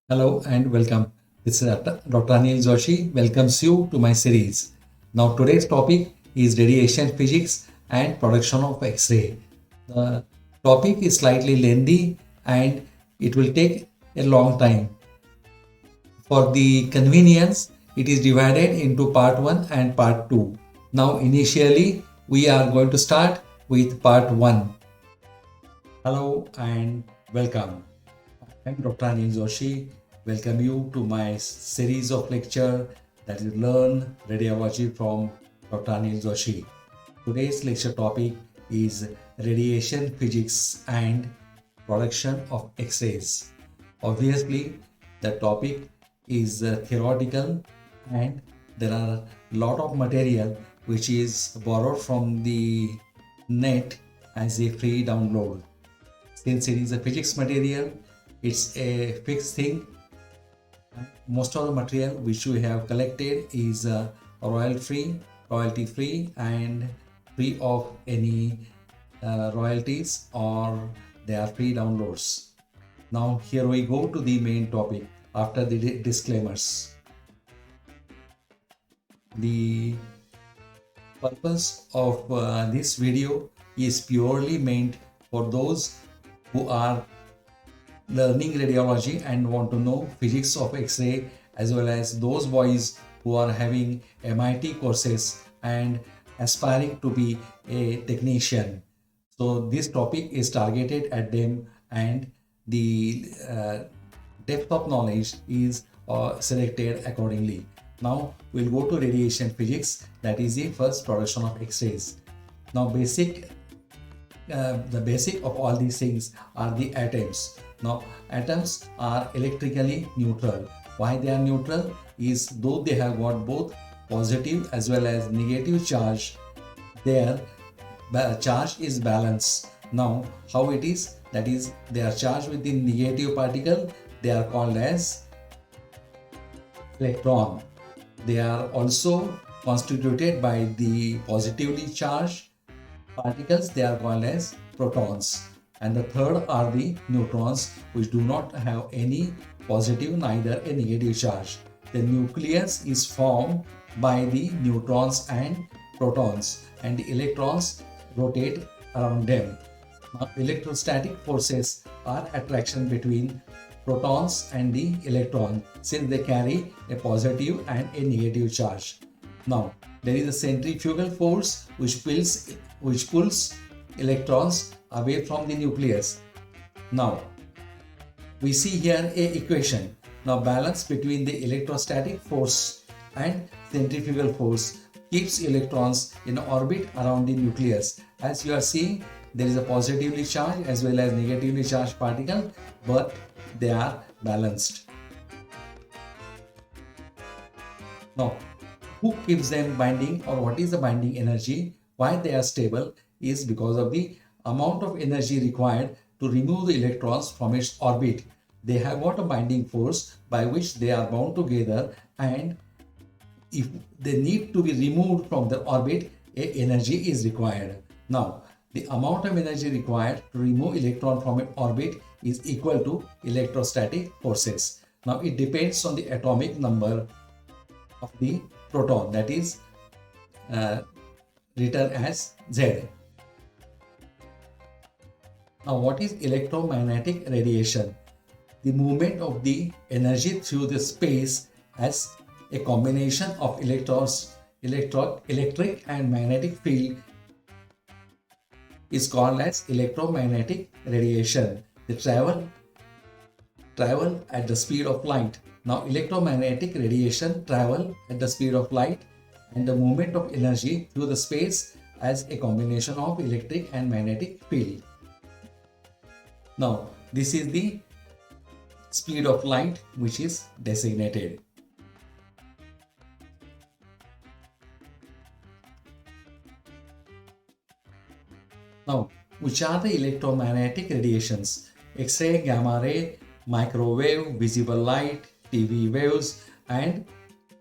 Hello and welcome. This is Dr. Anil Joshi welcomes you to my series. Now today's topic is radiation physics and production of X-ray. The topic is slightly lengthy and it will take a long time. For the convenience, it is divided into part 1 and part 2. Now initially we are going to start with part 1. Hello and welcome. I'm Dr. Anil Joshi. Welcome you to my series of lecture that is Learn Radiology from Dr. Anil Joshi. Today's lecture topic is radiation physics and production of X-rays. Obviously, the topic is theoretical and there are a lot of material which is borrowed from the net as a free download. Since it is a physics material, it's a fixed thing. Most of the material which we have collected is royalty free and free of any royalties, or they are free downloads. Now here we go to the main topic after the disclaimers. The purpose of this video is purely meant for those who are learning radiology and want to know physics of X-ray, as well as those boys who are having MIT courses and aspiring to be a technician. So this topic is targeted at them, and the depth of knowledge is selected accordingly. Now we'll go to radiation physics, that is the first production of X-rays. Now the basic of all these things are the atoms. Now atoms are electrically neutral. Why they are neutral is, though they have got both positive as well as negative charge, their charge is balanced. Now how it is, that is, they are charged with the negative particle, they are called as electron. They are also constituted by the positively charged particles, they are called as protons. And the third are the neutrons, which do not have any positive neither a negative charge. The nucleus is formed by the neutrons and protons, and the electrons rotate around them. Now, electrostatic forces are attraction between protons and the electron, since they carry a positive and a negative charge. Now there is a centrifugal force which pulls electrons away from the nucleus. Now we see here a equation. Now balance between the electrostatic force and centrifugal force keeps electrons in orbit around the nucleus. As you are seeing, there is a positively charged as well as negatively charged particle, but they are balanced. Now who keeps them binding, or what is the binding energy? Why they are stable is because of the amount of energy required to remove the electrons from its orbit. They have got a binding force by which they are bound together, and if they need to be removed from the orbit, a energy is required. Now the amount of energy required to remove electron from an orbit is equal to electrostatic forces. Now it depends on the atomic number of the proton, that is written as Z. Now what is electromagnetic radiation? The movement of the energy through the space as a combination of electric and magnetic field is called as electromagnetic radiation. They travel at the speed of light. Now electromagnetic radiation travel at the speed of light, and the movement of energy through the space as a combination of electric and magnetic field. Now this is the speed of light which is designated. Now which are the electromagnetic radiations? X-ray, gamma ray, microwave, visible light, TV waves and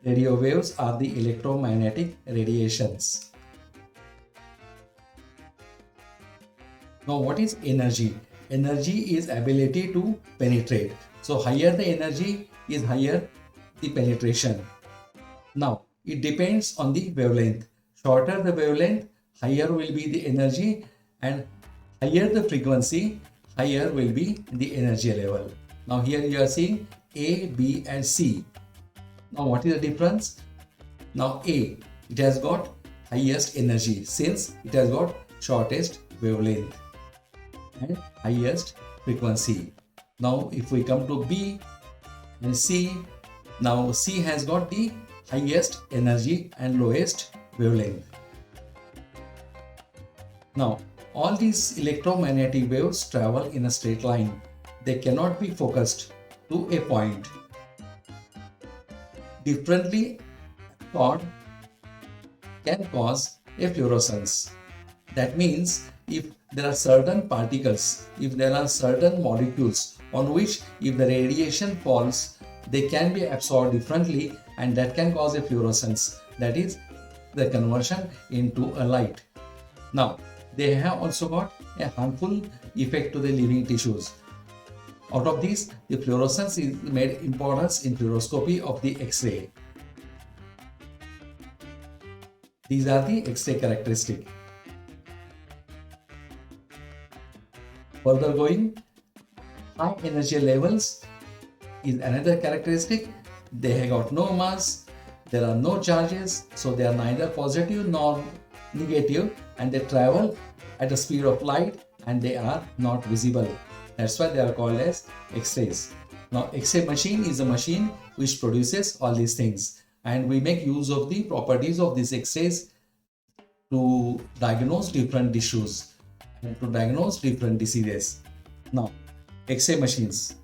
radio waves are the electromagnetic radiations. Now what is energy? Energy is ability to penetrate. So higher the energy is higher the penetration. Now it depends on the wavelength. Shorter the wavelength, higher will be the energy, and higher the frequency, higher will be the energy level. Now here you are seeing A, B and C. Now what is the difference? Now A, it has got highest energy since it has got shortest wavelength and highest frequency. Now if we come to B and C, now C has got the highest energy and lowest wavelength. Now all these electromagnetic waves travel in a straight line. They cannot be focused to a point. Differently absorbed can cause a fluorescence. That means if there are certain particles, if there are certain molecules on which if the radiation falls, they can be absorbed differently and that can cause a fluorescence, that is the conversion into a light. Now they have also got a harmful effect to the living tissues. Out of these, the fluorescence is made importance in fluoroscopy of the X-ray. These are the X-ray characteristics. Further going, high energy levels is another characteristic. They have got no mass, there are no charges, so they are neither positive nor negative, and they travel at the speed of light and they are not visible. That's why they are called as X-rays. Now X-ray machine is a machine which produces all these things, and we make use of the properties of these X-rays to diagnose different issues and to diagnose different diseases. Now X-ray machines.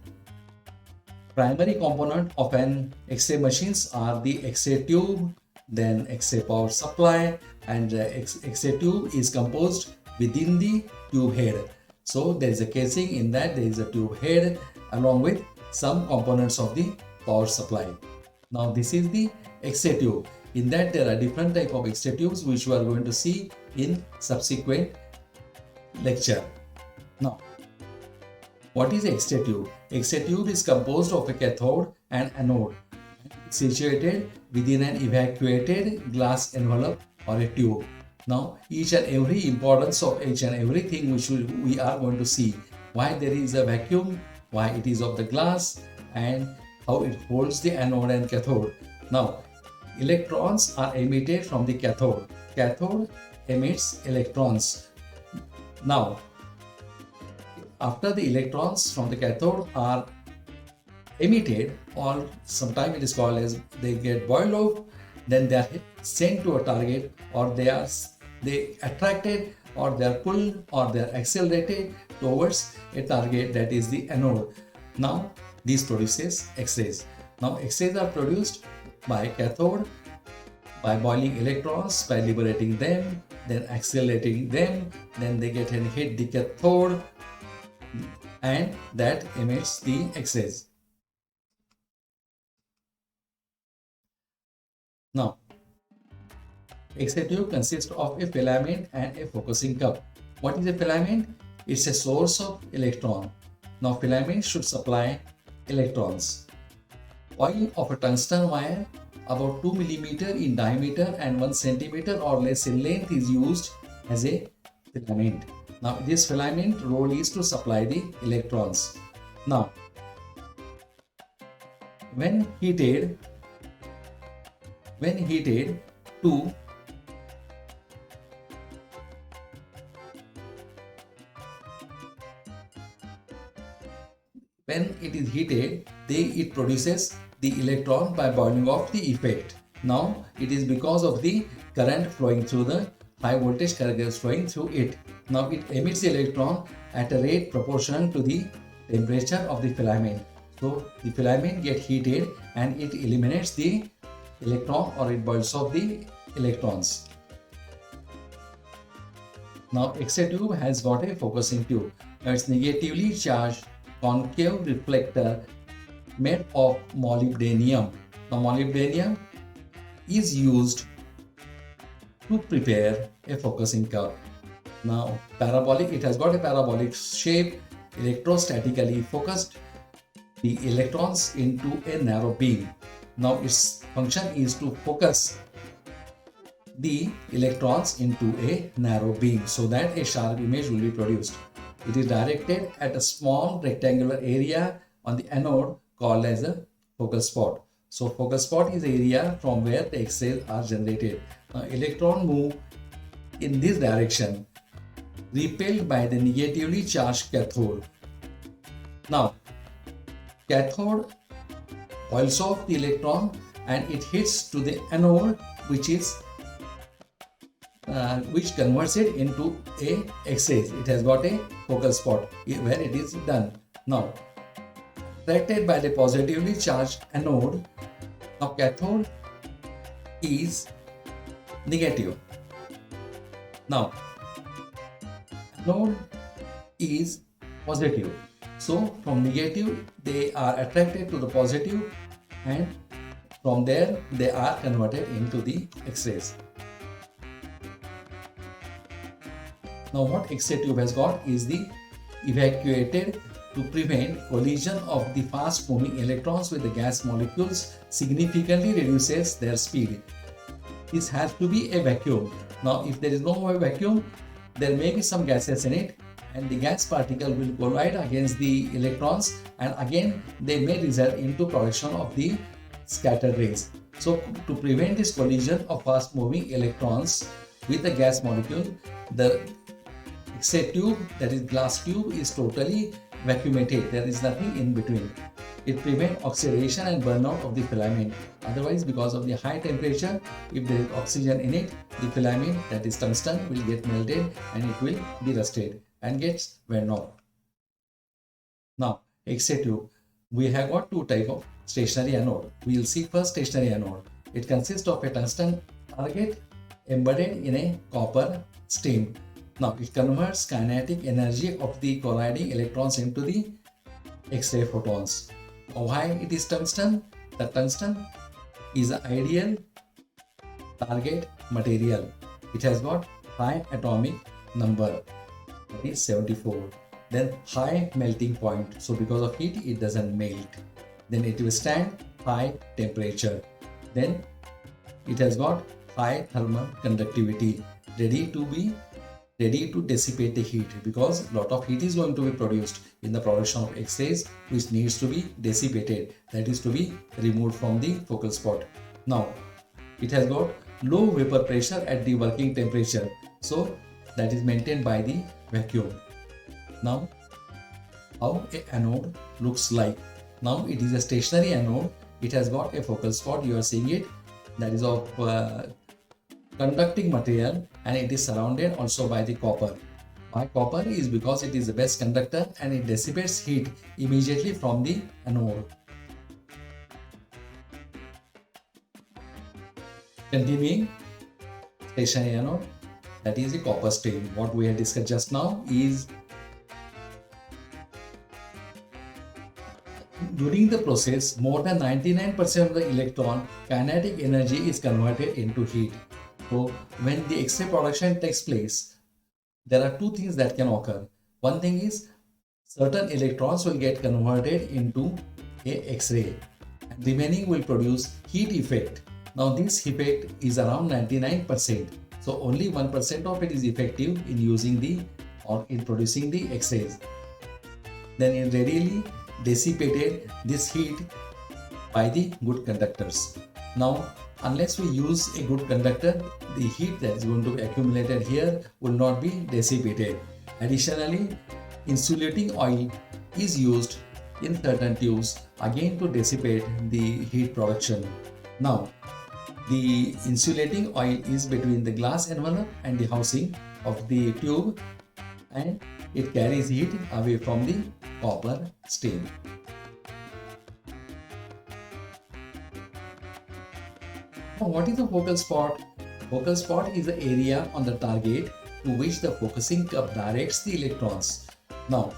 Primary component of an X-ray machines are the X-ray tube, then X-ray power supply, and the X-ray tube is composed within the tube head. So there is a casing, in that there is a tube head along with some components of the power supply. Now this is the X-ray tube. In that there are different type of X-ray tubes which we are going to see in subsequent lecture. Now what is X-ray tube? X-ray tube is composed of a cathode and anode, situated within an evacuated glass envelope or a tube. Now each and every importance of each and everything which we are going to see, why there is a vacuum, why it is of the glass, and how it holds the anode and cathode. Now electrons are emitted from the cathode. Cathode emits electrons. Now after the electrons from the cathode are emitted, or sometimes it is called as they get boiled off, then they are sent to a target, or they attracted, or they are pulled, or they are accelerated towards a target, that is the anode. Now this produces X-rays. Now X-rays are produced by cathode by boiling electrons, by liberating them, then accelerating them, then they get and hit the cathode, and that emits the X-rays. Now X-ray tube consists of a filament and a focusing cup. What is a filament? It's a source of electron. Now filament should supply electrons. Coil of a tungsten wire about 2 mm in diameter and 1 cm or less in length is used as a filament. Now this filament role is to supply the electrons. Now when heated to when it is heated, it produces the electron by boiling off the effect. Now it is because of the current flowing through the high voltage current is flowing through it. Now it emits the electron at a rate proportional to the temperature of the filament. So the filament gets heated and it eliminates the electron, or it boils off the electrons. Now X-ray tube has got a focusing tube. Now it's negatively charged concave reflector made of molybdenum. Now molybdenum is used to prepare a focusing cup. Now parabolic, it has got a parabolic shape, electrostatically focused, the electrons into a narrow beam. Now its function is to focus the electrons into a narrow beam so that a sharp image will be produced. It is directed at a small rectangular area on the anode called as a focal spot. So focal spot is the area from where the X-rays are generated. Now electron move in this direction, repelled by the negatively charged cathode. Now cathode boils off the electron and it hits to the anode, which converts it into a X-rays. It has got a focal spot where it is done. Now, attracted by the positively charged anode, now cathode is negative. Now, anode is positive. So, from negative, they are attracted to the positive, and from there, they are converted into the X-rays. Now what X-ray tube has got is the evacuated to prevent collision of the fast moving electrons with the gas molecules, significantly reduces their speed. This has to be a vacuum. Now if there is no vacuum, there may be some gases in it and the gas particle will collide against the electrons and again they may result into production of the scattered rays. So to prevent this collision of fast moving electrons with the gas molecule, the X-ray tube, that is glass tube, is totally vacuumated. There is nothing in between. It prevents oxidation and burnout of the filament. Otherwise, because of the high temperature, if there is oxygen in it, the filament, that is tungsten, will get melted and it will be rusted and gets burned off. Now, X-ray tube, we have got two types of stationary anode. We will see first stationary anode. It consists of a tungsten target embedded in a copper stem. Now it converts kinetic energy of the colliding electrons into the X-ray photons. Now, why it is tungsten? The tungsten is an ideal target material. It has got high atomic number, that is 74. Then high melting point. So because of heat, it doesn't melt. Then it will stand high temperature. Then it has got high thermal conductivity, ready to dissipate the heat, because a lot of heat is going to be produced in the production of X-rays, which needs to be dissipated, that is to be removed from the focal spot. Now it has got low vapor pressure at the working temperature, so that is maintained by the vacuum. Now how a anode looks like. Now it is a stationary anode. It has got a focal spot, you are seeing it, that is of conducting material, and it is surrounded also by the copper. Why copper? Is because it is the best conductor and it dissipates heat immediately from the anode. Continuing, stationary anode, that is the copper stain. What we have discussed just now is during the process, more than 99% of the electron kinetic energy is converted into heat. So when the X-ray production takes place, there are two things that can occur. One thing is certain electrons will get converted into a X-ray and remaining will produce heat effect. Now this effect is around 99%. So only 1% of it is effective in in producing the X-rays. Then it readily dissipated this heat by the good conductors. Now unless we use a good conductor, the heat that is going to be accumulated here will not be dissipated. Additionally, insulating oil is used in certain tubes again to dissipate the heat production. Now, the insulating oil is between the glass envelope and the housing of the tube and it carries heat away from the copper stain. What is a focal spot? Focal spot is the area on the target to which the focusing curve directs the electrons. Now,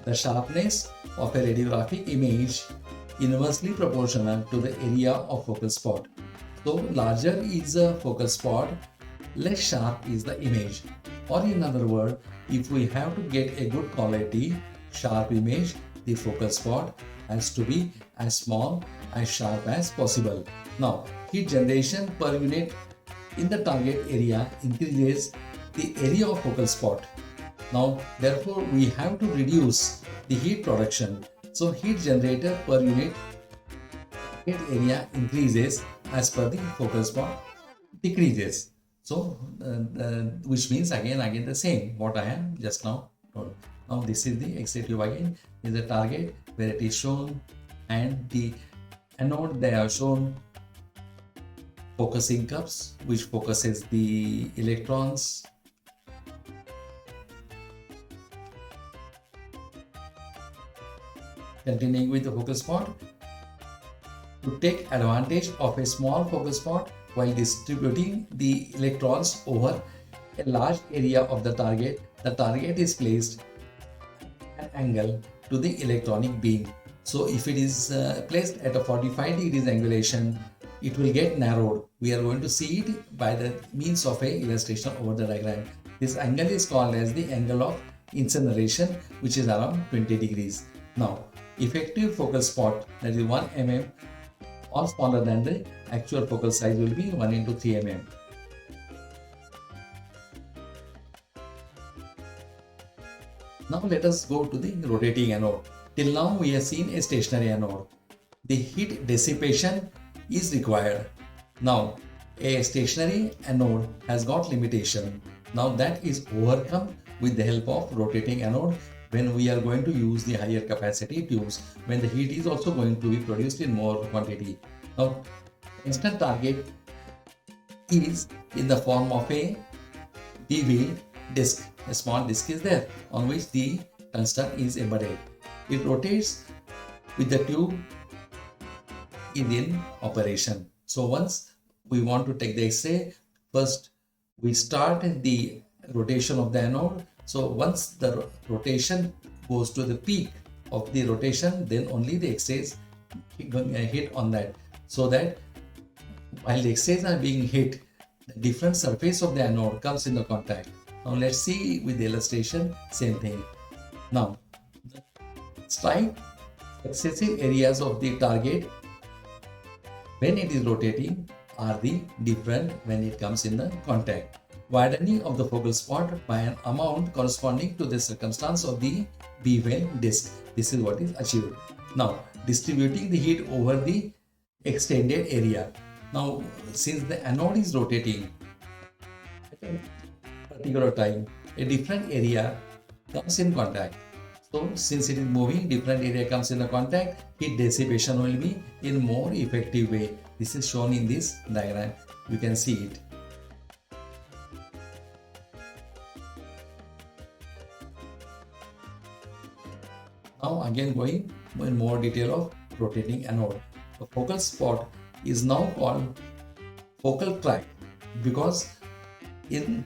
the sharpness of a radiographic image inversely proportional to the area of focal spot. So, larger is the focal spot, less sharp is the image. Or in other words, if we have to get a good quality, sharp image, the focal spot has to be as small, as sharp as possible. Now, heat generation per unit in the target area increases the area of focal spot. Now, therefore, we have to reduce the heat production. So, heat generator per unit target area increases as per the focal spot decreases. So, which means again the same what I am just now told. Now, this is the X-ray tube again. Is the target where it is shown, and the anode they have shown focusing cups which focuses the electrons. Continuing with the focal spot, to take advantage of a small focal spot while distributing the electrons over a large area of the target is placed at an angle to the electronic beam. So if it is placed at a 45 degrees angulation, it will get narrowed. We are going to see it by the means of a illustration over the diagram. This angle is called as the angle of incineration, which is around 20 degrees. Now, effective focal spot, that is 1 mm or smaller than the actual focal size, will be 1 into 3 mm. Now let us go to the rotating anode. Till now we have seen a stationary anode. The heat dissipation is required. Now a stationary anode has got limitation. Now that is overcome with the help of rotating anode when we are going to use the higher capacity tubes, when the heat is also going to be produced in more quantity. Now, instant target is in the form of a beveled disc. A small disc is there on which the tungsten is embedded. It rotates with the tube is in operation. So once we want to take the X-ray, first we start the rotation of the anode. So once the rotation goes to the peak of the rotation, then only the X-rays hit on that. So that while the X-rays are being hit, the different surface of the anode comes into contact. Now let's see with the illustration, same thing. Now, strike successive areas of the target when it is rotating are the different when it comes in the contact. Widening of the focal spot by an amount corresponding to the circumstance of the beveled disc. This is what is achieved. Now, distributing the heat over the extended area. Now, since the anode is rotating at a particular time, a different area comes in contact. So, since it is moving, different area comes in the contact, heat dissipation will be in more effective way. This is shown in this diagram. You can see it. Now again going in more detail of rotating anode. The focal spot is now called focal track because in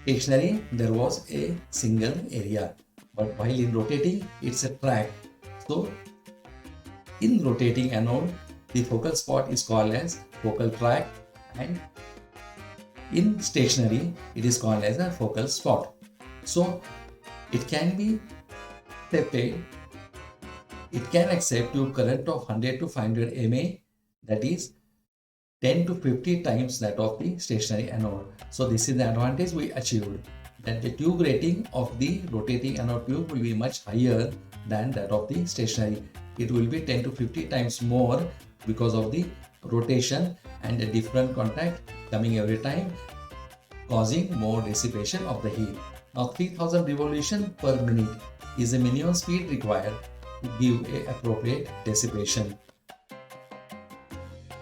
stationary there was a single area, but while in rotating it's a track. So in rotating anode the focal spot is called as focal track, and in stationary it is called as a focal spot. So it can be accepted, it can accept tube current of 100 to 500 mA, that is 10 to 50 times that of the stationary anode. So this is the advantage we achieved, that the tube rating of the rotating anode tube will be much higher than that of the stationary. It will be 10 to 50 times more because of the rotation and the different contact coming every time, causing more dissipation of the heat. Now 3000 revolution per minute is the minimum speed required to give a appropriate dissipation.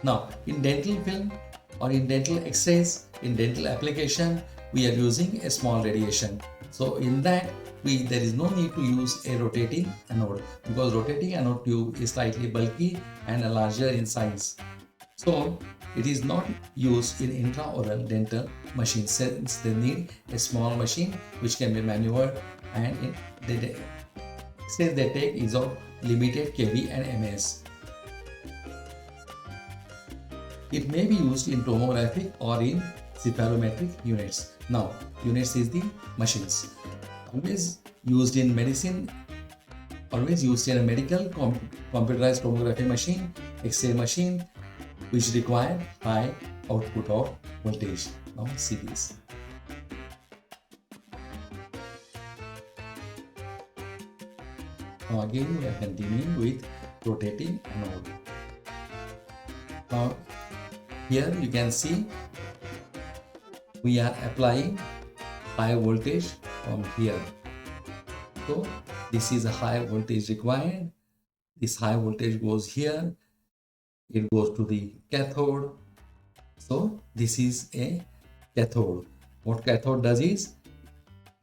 Now in dental film or in dental X-rays, in dental application, we are using a small radiation. So in that there is no need to use a rotating anode because rotating anode tube is slightly bulky and larger in size. So it is not used in intraoral dental machines since they need a small machine which can be maneuvered, and the X-rays they take is of limited kV and ms. It may be used in tomographic or in cephalometric units. Now, units is the machines. Always used in medicine always used in a medical computerized tomography machine, X-ray machine, which require high output of voltage. Now see this. Now again we are continuing with rotating anode. Now here you can see we are applying high voltage from here. So this is a high voltage required. This high voltage goes here. It goes to the cathode. So this is a cathode. What cathode does is,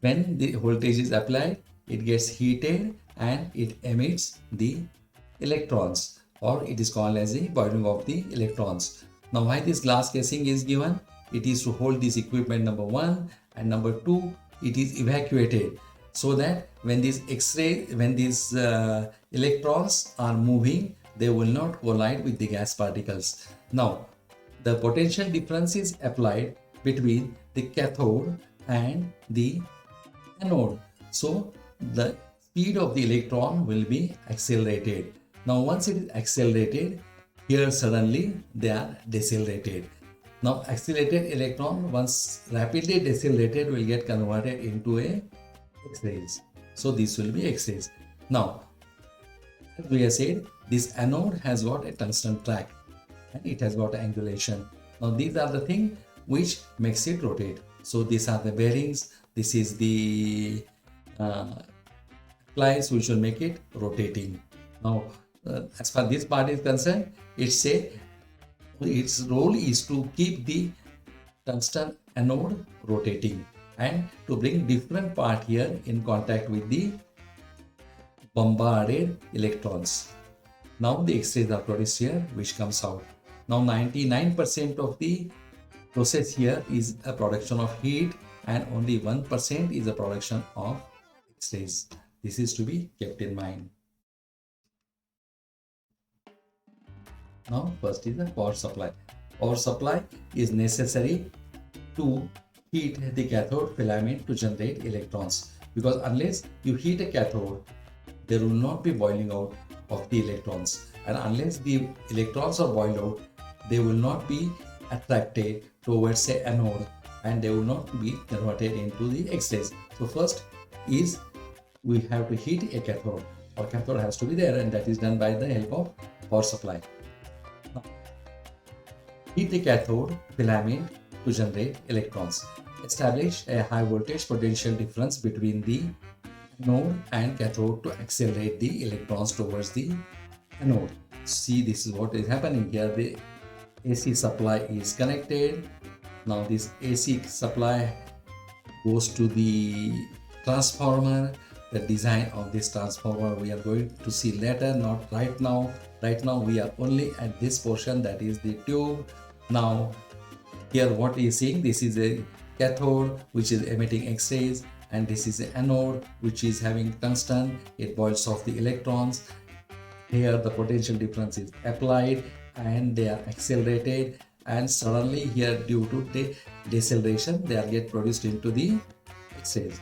when the voltage is applied, it gets heated and it emits the electrons, or it is called as a boiling of the electrons. Now why this glass casing is given? It is to hold this equipment, number one, and number two, it is evacuated so that when these electrons are moving, they will not collide with the gas particles. Now the potential difference is applied between the cathode and the anode. So the speed of the electron will be accelerated. Now once it is accelerated, here suddenly they are decelerated. Now accelerated electron, once rapidly decelerated, will get converted into a X-rays. So this will be X-rays. Now as we have said, this anode has got a tungsten track and it has got angulation. Now these are the things which makes it rotate. So these are the bearings. This is the plies which will make it rotating. Now as far as this part is concerned, its role is to keep the tungsten anode rotating and to bring different part here in contact with the bombarded electrons. Now the X-rays are produced here, which comes out. Now 99% of the process here is a production of heat and only 1% is a production of X-rays. This is to be kept in mind. Now first is the power supply. Power supply is necessary to heat the cathode filament to generate electrons, because unless you heat a cathode, there will not be boiling out of the electrons, and unless the electrons are boiled out, they will not be attracted towards say anode and they will not be converted into the X-rays. So first is we have to heat a cathode, or cathode has to be there, and that is done by the help of power supply. Now, heat the cathode filament to generate electrons. Establish a high voltage potential difference between the anode and cathode to accelerate the electrons towards the anode. See, this is what is happening here. The AC supply is connected. Now this AC supply goes to the transformer. The design of this transformer we are going to see later, not right now. Right now we are only at this portion, that is the tube. Now here what is seeing, this is a cathode which is emitting X-rays, and this is an anode which is having tungsten. It boils off the electrons. Here the potential difference is applied and they are accelerated, and suddenly here due to the deceleration they are get produced into the X-rays.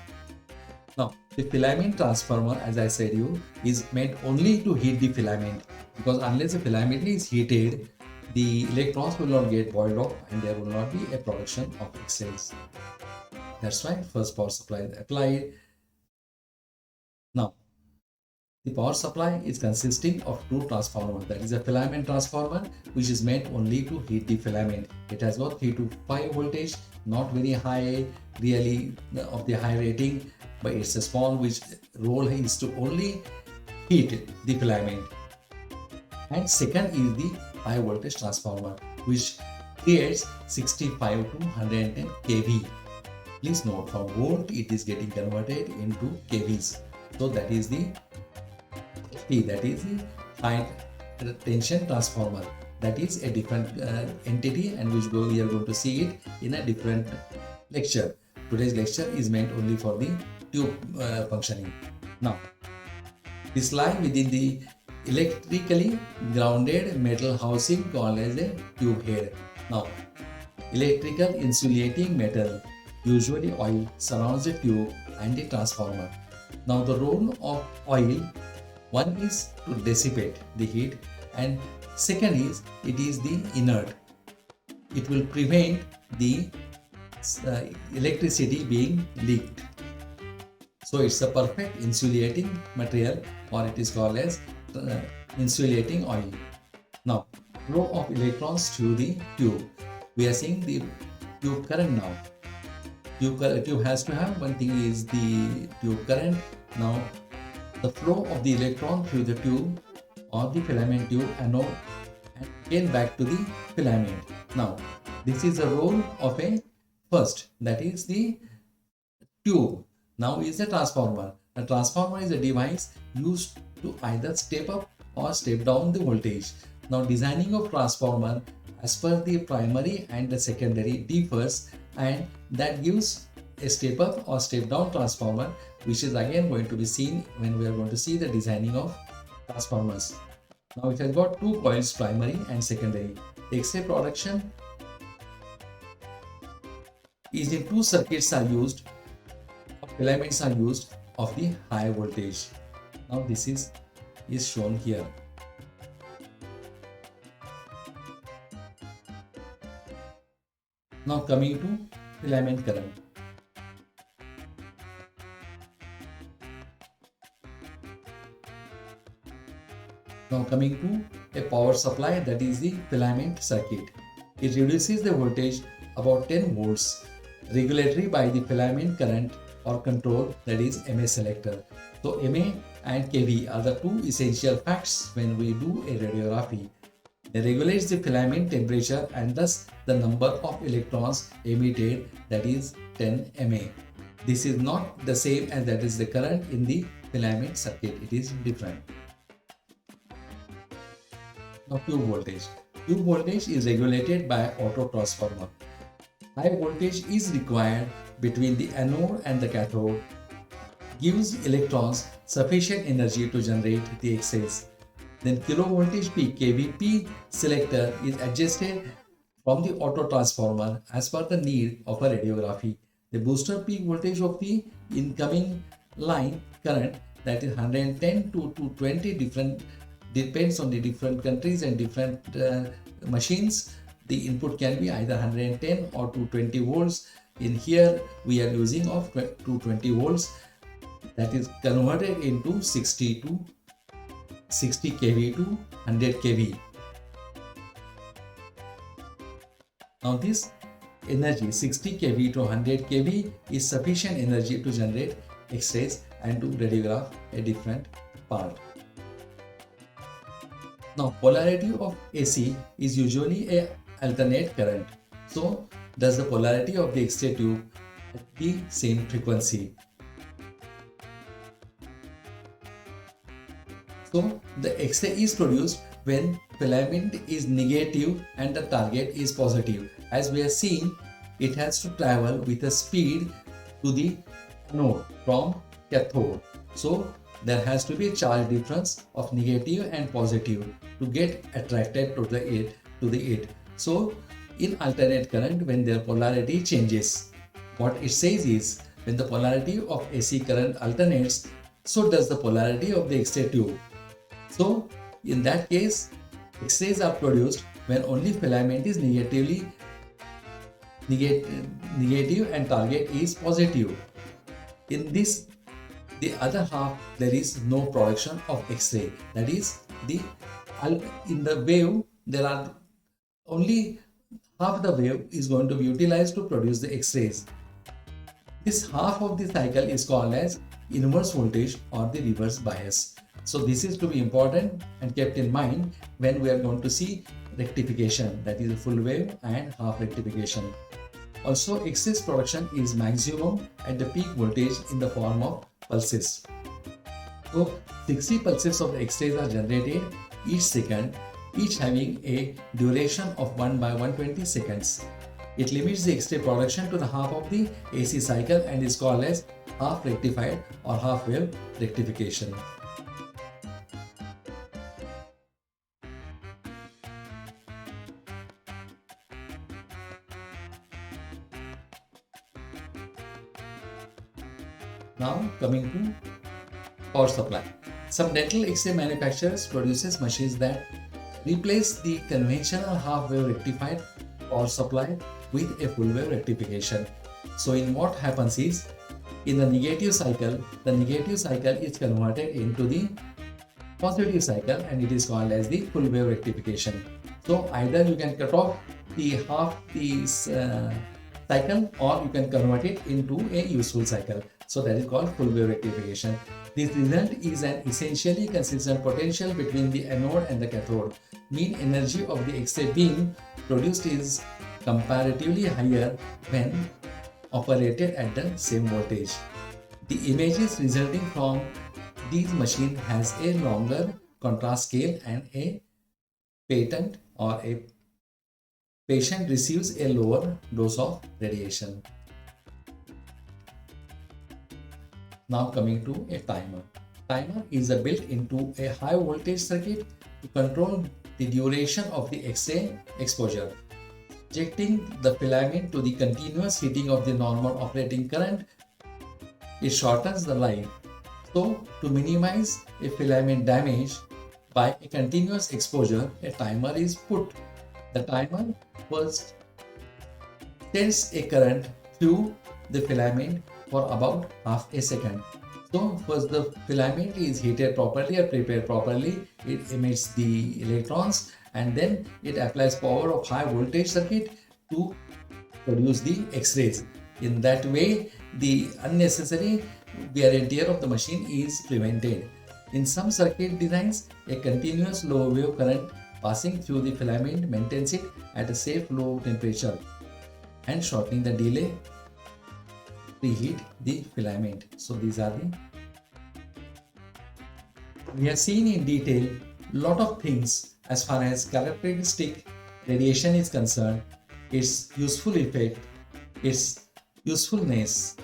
Now the filament transformer, as I said you, is meant only to heat the filament, because unless the filament is heated, the electrons will not get boiled off and there will not be a production of X-rays. That's why first power supply is applied. Now the power supply is consisting of two transformers. That is a filament transformer, which is meant only to heat the filament. It has got 3 to 5 voltage, not very high really of the high rating, but it's a small which role is to only heat the filament. And second is the high voltage transformer, which creates 65 to 110 kV. Please note, from volt it is getting converted into kVs. So that is the high tension transformer. That is a different entity, and which we are going to see it in a different lecture. Today's lecture is meant only for the tube functioning. Now this lie within the electrically grounded metal housing called as a tube head. Now electrical insulating metal, usually oil, surrounds the tube and the transformer. Now the role of oil One is to dissipate the heat, and second is it is the inert. It will prevent the uh, electricity being leaked. So it's a perfect insulating material, or it is called as uh, insulating oil. Now, flow of electrons through the tube. We are seeing the tube current now. Tube has to have one thing is the tube current. Now, the flow of the electron through the tube or the filament tube anode and again back to the filament. Now, this is the role of a first, that is the tube. Now is a transformer. A transformer is a device used to either step up or step down the voltage. Now designing of transformer as per the primary and the secondary differs, and that gives a step up or step down transformer, which is again going to be seen when we are going to see the designing of transformers. Now it has got two coils, primary and secondary. X-ray production is in two circuits are used, filaments are used of the high voltage. Now this is shown here. Now coming to filament current. Now coming to a power supply, that is the filament circuit. It reduces the voltage about 10 volts, regulatory by the filament current or control, that is MA selector. So MA and kV are the two essential facts when we do a radiography. They regulates the filament temperature and thus the number of electrons emitted, that is 10 MA. This is not the same as that is the current in the filament circuit. It is different. Now tube voltage. Tube voltage is regulated by auto transformer. High voltage is required between the anode and the cathode, gives electrons sufficient energy to generate the X-rays. Then kilovoltage peak kVp selector is adjusted from the auto transformer as per the need of a radiography. The booster peak voltage of the incoming line current, that is 110 to 220, different depends on the different countries and different machines. The input can be either 110 or 220 volts. In here we are using of 220 volts, that is converted into 60 kV to 100 kV. Now this energy 60 kV to 100 kV is sufficient energy to generate X-rays and to radiograph a different part. Now polarity of AC is usually a alternate current. So does the polarity of the X-ray tube at the same frequency. So the X-ray is produced when filament is negative and the target is positive. As we are seeing, it has to travel with a speed to the anode from cathode. So there has to be a charge difference of negative and positive to get attracted to it. So in alternate current, when their polarity changes, what it says is when the polarity of AC current alternates, so does the polarity of the X-ray tube. So in that case, X-rays are produced when only filament is negative and target is positive. In this, the other half, there is no production of X-ray. That is, in the wave, there are only half the wave is going to be utilized to produce the X-rays. This half of the cycle is called as inverse voltage or the reverse bias. So this is to be important and kept in mind when we are going to see rectification, that is full wave and half rectification. Also, X-rays production is maximum at the peak voltage in the form of pulses. So 60 pulses of X-rays are generated each second, each having a duration of 1 by 120 seconds. It limits the X-ray production to the half of the AC cycle and is called as half rectified or half wave rectification. Now coming to power supply. Some dental X-ray manufacturers produces machines that replace the conventional half-wave rectified power supply with a full-wave rectification. So in what happens is, in the negative cycle is converted into the positive cycle and it is called as the full wave rectification. So either you can cut off the half the cycle or you can convert it into a useful cycle. So that is called full wave rectification. This result is an essentially consistent potential between the anode and the cathode. Mean energy of the X-ray beam produced is comparatively higher when operated at the same voltage. The images resulting from these machines has a longer contrast scale and a patent or a patient receives a lower dose of radiation. Now coming to a timer. Timer is built into a high voltage circuit to control the duration of the X-ray exposure. Subjecting the filament to the continuous heating of the normal operating current, it shortens the life. So, to minimize a filament damage by a continuous exposure, a timer is put. The timer first sends a current through the filament for about half a second. So, first the filament is heated properly or prepared properly, it emits the electrons and then it applies power of high voltage circuit to produce the X-rays. In that way, the unnecessary wear and tear of the machine is prevented. In some circuit designs, a continuous low wave current passing through the filament maintains it at a safe low temperature and shortening the delay preheat the filament. So these are the we have seen in detail lot of things as far as characteristic radiation is concerned, its useful effect, its usefulness,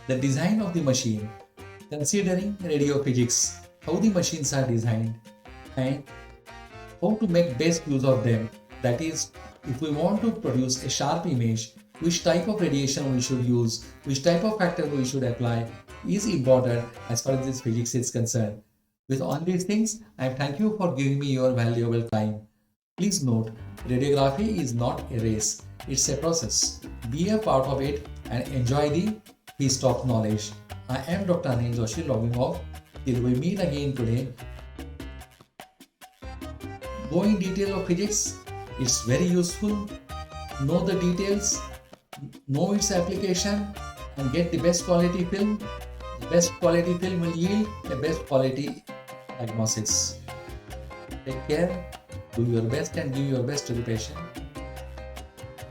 the design of the machine, considering radio physics, how the machines are designed and how to make best use of them. That is, if we want to produce a sharp image, which type of radiation we should use, which type of factor we should apply is important as far as this physics is concerned. With all these things, I thank you for giving me your valuable time. Please note, radiography is not a race, it's a process. Be a part of it and enjoy the feast of knowledge. I am Dr. Anil Joshi logging off. Till we meet again today. Go in detail of physics, it's very useful. Know the details, know its application and get the best quality film. The best quality film will yield the best quality diagnosis. Take care, do your best and give your best to the patient.